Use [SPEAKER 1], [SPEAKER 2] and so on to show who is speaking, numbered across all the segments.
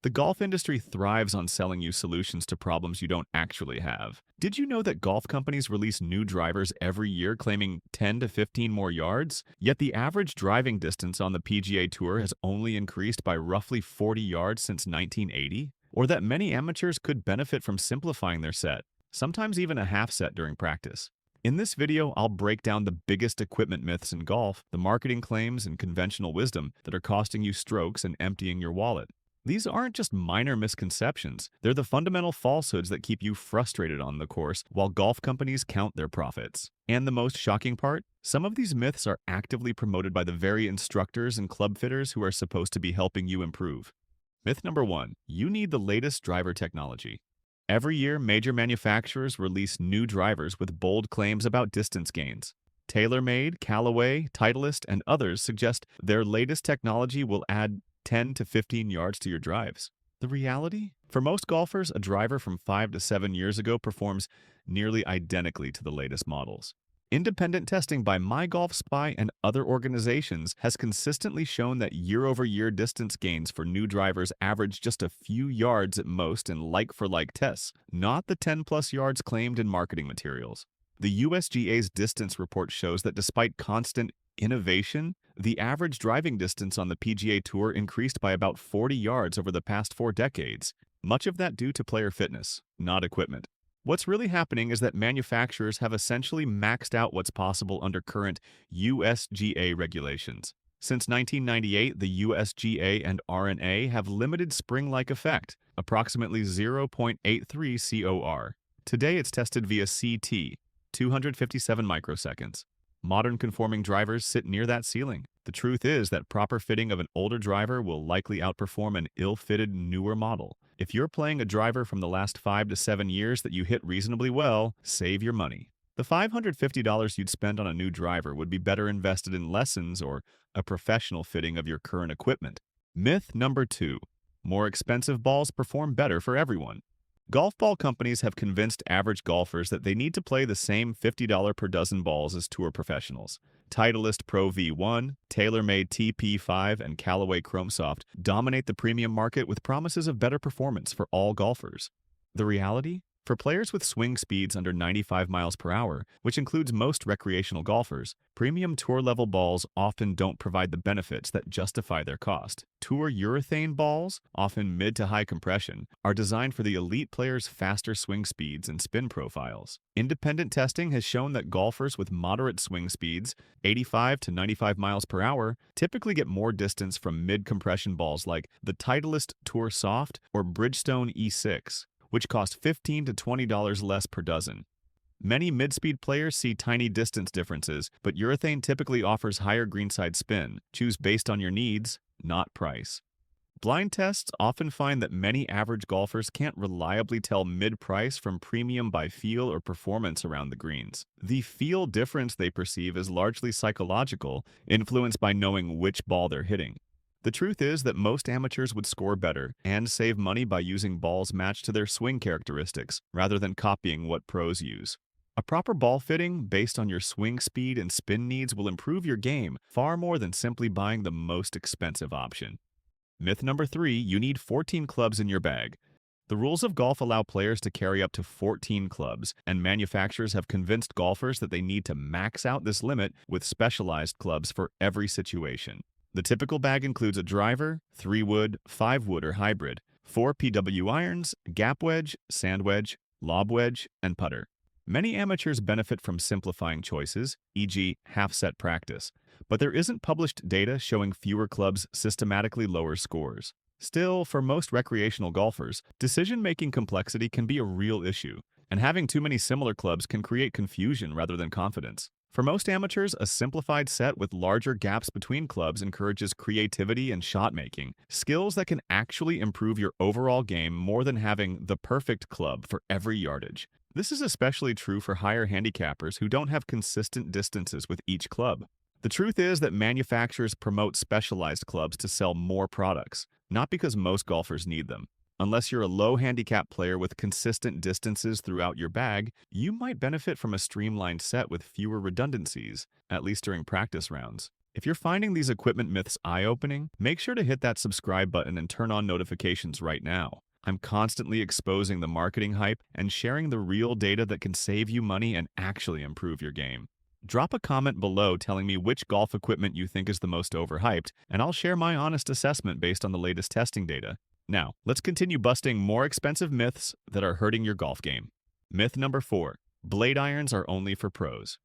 [SPEAKER 1] The golf industry thrives on selling you solutions to problems you don't actually have. Did you know that golf companies release new drivers every year claiming 10 to 15 more yards? Yet the average driving distance on the PGA Tour has only increased by roughly 40 yards since 1980? Or that many amateurs could benefit from simplifying their set, sometimes even a half set during practice. In this video, I'll break down the biggest equipment myths in golf, the marketing claims and conventional wisdom that are costing you strokes and emptying your wallet. These aren't just minor misconceptions, they're the fundamental falsehoods that keep you frustrated on the course while golf companies count their profits. And the most shocking part? Some of these myths are actively promoted by the very instructors and club fitters who are supposed to be helping you improve. Myth number 1. You need the latest driver technology. Every year, major manufacturers release new drivers with bold claims about distance gains. TaylorMade, Callaway, Titleist, and others suggest their latest technology will add 10 to 15 yards to your drives. The reality? For most golfers, a driver from 5 to 7 years ago performs nearly identically to the latest models. Independent testing by MyGolfSpy and other organizations has consistently shown that year-over-year distance gains for new drivers average just a few yards at most in like-for-like tests, not the 10-plus yards claimed in marketing materials. The USGA's distance report shows that despite constant innovation, the average driving distance on the PGA Tour increased by about 40 yards over the past 4 decades, much of that due to player fitness, not equipment. What's really happening is that manufacturers have essentially maxed out what's possible under current USGA regulations. Since 1998, the USGA and RNA have limited spring-like effect, approximately 0.83 COR. Today it's tested via CT, 257 microseconds. Modern conforming drivers sit near that ceiling. The truth is that proper fitting of an older driver will likely outperform an ill-fitted newer model. If you're playing a driver from the last 5 to 7 years that you hit reasonably well, save your money. The $550 you'd spend on a new driver would be better invested in lessons or a professional fitting of your current equipment. Myth number 2. More expensive balls perform better for everyone. Golf ball companies have convinced average golfers that they need to play the same $50 per dozen balls as tour professionals. Titleist Pro V1, TaylorMade TP5, and Callaway ChromeSoft dominate the premium market with promises of better performance for all golfers. The reality? For players with swing speeds under 95 miles per hour, which includes most recreational golfers, premium tour-level balls often don't provide the benefits that justify their cost. Tour urethane balls, often mid to high compression, are designed for the elite players' faster swing speeds and spin profiles. Independent testing has shown that golfers with moderate swing speeds, 85 to 95 miles per hour, typically get more distance from mid-compression balls like the Titleist Tour Soft or Bridgestone E6. Which cost $15 to $20 less per dozen. Many mid-speed players see tiny distance differences, but urethane typically offers higher greenside spin. Choose based on your needs, not price. Blind tests often find that many average golfers can't reliably tell mid-price from premium by feel or performance around the greens. The feel difference they perceive is largely psychological, influenced by knowing which ball they're hitting. The truth is that most amateurs would score better and save money by using balls matched to their swing characteristics, rather than copying what pros use. A proper ball fitting based on your swing speed and spin needs will improve your game far more than simply buying the most expensive option. Myth number 3, you need 14 clubs in your bag. The rules of golf allow players to carry up to 14 clubs, and manufacturers have convinced golfers that they need to max out this limit with specialized clubs for every situation. The typical bag includes a driver, 3-wood, 5-wood or hybrid, 4 PW irons, gap wedge, sand wedge, lob wedge, and putter. Many amateurs benefit from simplifying choices, e.g. half-set practice, but there isn't published data showing fewer clubs systematically lower scores. Still, for most recreational golfers, decision-making complexity can be a real issue, and having too many similar clubs can create confusion rather than confidence. For most amateurs, a simplified set with larger gaps between clubs encourages creativity and shot-making, skills that can actually improve your overall game more than having the perfect club for every yardage. This is especially true for higher handicappers who don't have consistent distances with each club. The truth is that manufacturers promote specialized clubs to sell more products, not because most golfers need them. Unless you're a low handicap player with consistent distances throughout your bag, you might benefit from a streamlined set with fewer redundancies, at least during practice rounds. If you're finding these equipment myths eye-opening, make sure to hit that subscribe button and turn on notifications right now. I'm constantly exposing the marketing hype and sharing the real data that can save you money and actually improve your game. Drop a comment below telling me which golf equipment you think is the most overhyped, and I'll share my honest assessment based on the latest testing data. Now, let's continue busting more expensive myths that are hurting your golf game. Myth number 4. Blade irons are only for pros.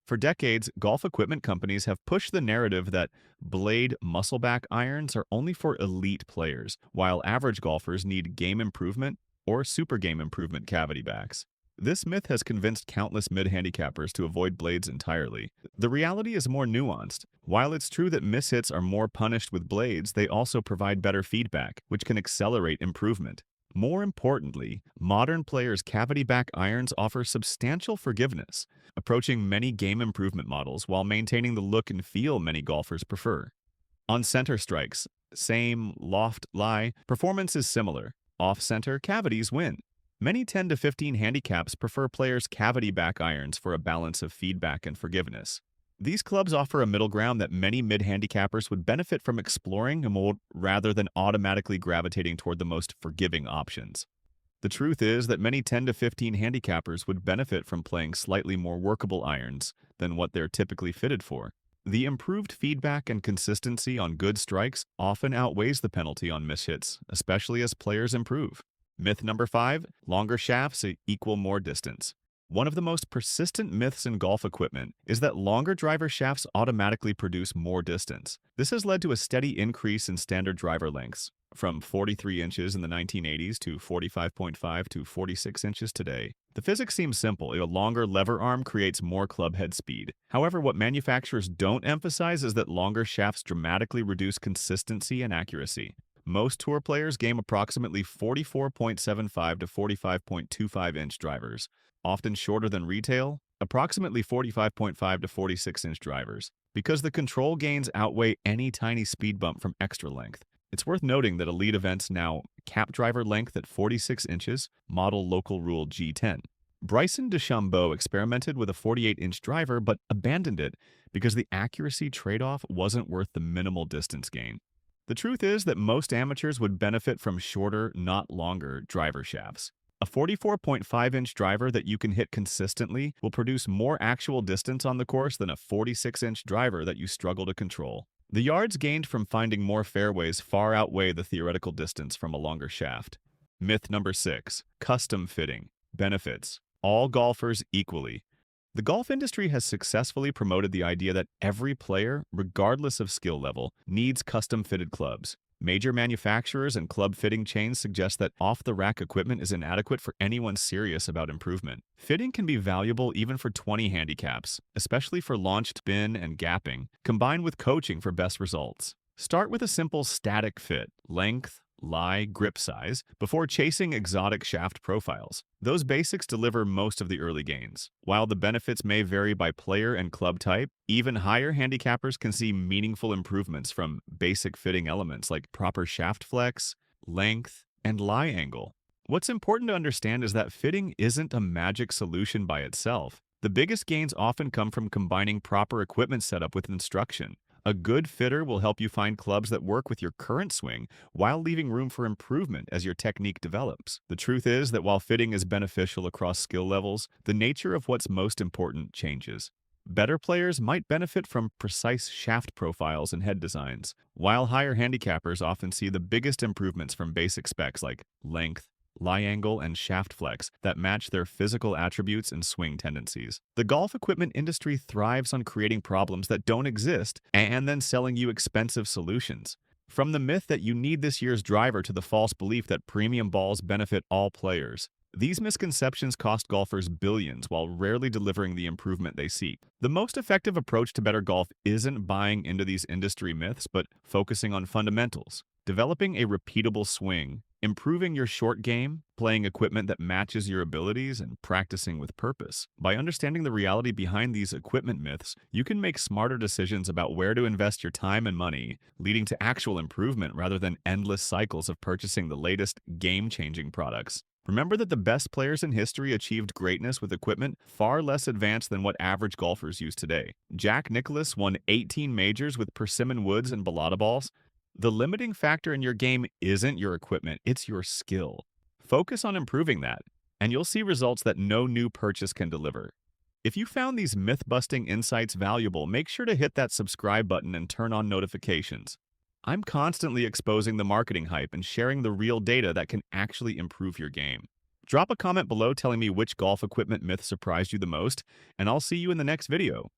[SPEAKER 1] For decades, golf equipment companies have pushed the narrative that blade muscleback irons are only for elite players, while average golfers need game improvement or super game improvement cavity backs. This myth has convinced countless mid-handicappers to avoid blades entirely. The reality is more nuanced. While it's true that mishits are more punished with blades, they also provide better feedback, which can accelerate improvement. More importantly, modern players' cavity back irons offer substantial forgiveness, approaching many game improvement models while maintaining the look and feel many golfers prefer. On center strikes, same, loft, lie, performance is similar. Off-center, cavities win. Many 10 to 15 handicaps prefer players' cavity back irons for a balance of feedback and forgiveness. These clubs offer a middle ground that many mid-handicappers would benefit from exploring rather than automatically gravitating toward the most forgiving options. The truth is that many 10 to 15 handicappers would benefit from playing slightly more workable irons than what they're typically fitted for. The improved feedback and consistency on good strikes often outweighs the penalty on mishits, especially as players improve. Myth number 5, longer shafts equal more distance. One of the most persistent myths in golf equipment is that longer driver shafts automatically produce more distance. This has led to a steady increase in standard driver lengths, from 43 inches in the 1980s to 45.5 to 46 inches today. The physics seems simple. A longer lever arm creates more club head speed. However, what manufacturers don't emphasize is that longer shafts dramatically reduce consistency and accuracy. Most tour players game approximately 44.75 to 45.25-inch drivers, often shorter than retail, approximately 45.5 to 46-inch drivers. Because the control gains outweigh any tiny speed bump from extra length, it's worth noting that elite events now cap driver length at 46 inches, model local rule G10. Bryson DeChambeau experimented with a 48-inch driver but abandoned it because the accuracy trade-off wasn't worth the minimal distance gain. The truth is that most amateurs would benefit from shorter, not longer, driver shafts. A 44.5-inch driver that you can hit consistently will produce more actual distance on the course than a 46-inch driver that you struggle to control. The yards gained from finding more fairways far outweigh the theoretical distance from a longer shaft. Myth number 6. Custom fitting. Benefits. All golfers equally. The golf industry has successfully promoted the idea that every player, regardless of skill level, needs custom-fitted clubs. Major manufacturers and club fitting chains suggest that off-the-rack equipment is inadequate for anyone serious about improvement. Fitting can be valuable even for 20 handicaps, especially for launched spin and gapping, combined with coaching for best results. Start with a simple static fit, length, lie, grip size, before chasing exotic shaft profiles. Those basics deliver most of the early gains. While the benefits may vary by player and club type, even higher handicappers can see meaningful improvements from basic fitting elements like proper shaft flex, length, and lie angle. What's important to understand is that fitting isn't a magic solution by itself. The biggest gains often come from combining proper equipment setup with instruction. A good fitter will help you find clubs that work with your current swing while leaving room for improvement as your technique develops. The truth is that while fitting is beneficial across skill levels, the nature of what's most important changes. Better players might benefit from precise shaft profiles and head designs, while higher handicappers often see the biggest improvements from basic specs like length, lie angle, and shaft flex that match their physical attributes and swing tendencies. The golf equipment industry thrives on creating problems that don't exist and then selling you expensive solutions. From the myth that you need this year's driver to the false belief that premium balls benefit all players. These misconceptions cost golfers billions while rarely delivering the improvement they seek. The most effective approach to better golf isn't buying into these industry myths, but focusing on fundamentals. Developing a repeatable swing, improving your short game, playing equipment that matches your abilities, and practicing with purpose. By understanding the reality behind these equipment myths, you can make smarter decisions about where to invest your time and money, leading to actual improvement rather than endless cycles of purchasing the latest game-changing products. Remember that the best players in history achieved greatness with equipment far less advanced than what average golfers use today. Jack Nicklaus won 18 majors with persimmon woods and balata balls. The limiting factor in your game isn't your equipment, it's your skill. Focus on improving that, and you'll see results that no new purchase can deliver. If you found these myth-busting insights valuable, make sure to hit that subscribe button and turn on notifications. I'm constantly exposing the marketing hype and sharing the real data that can actually improve your game. Drop a comment below telling me which golf equipment myth surprised you the most, and I'll see you in the next video.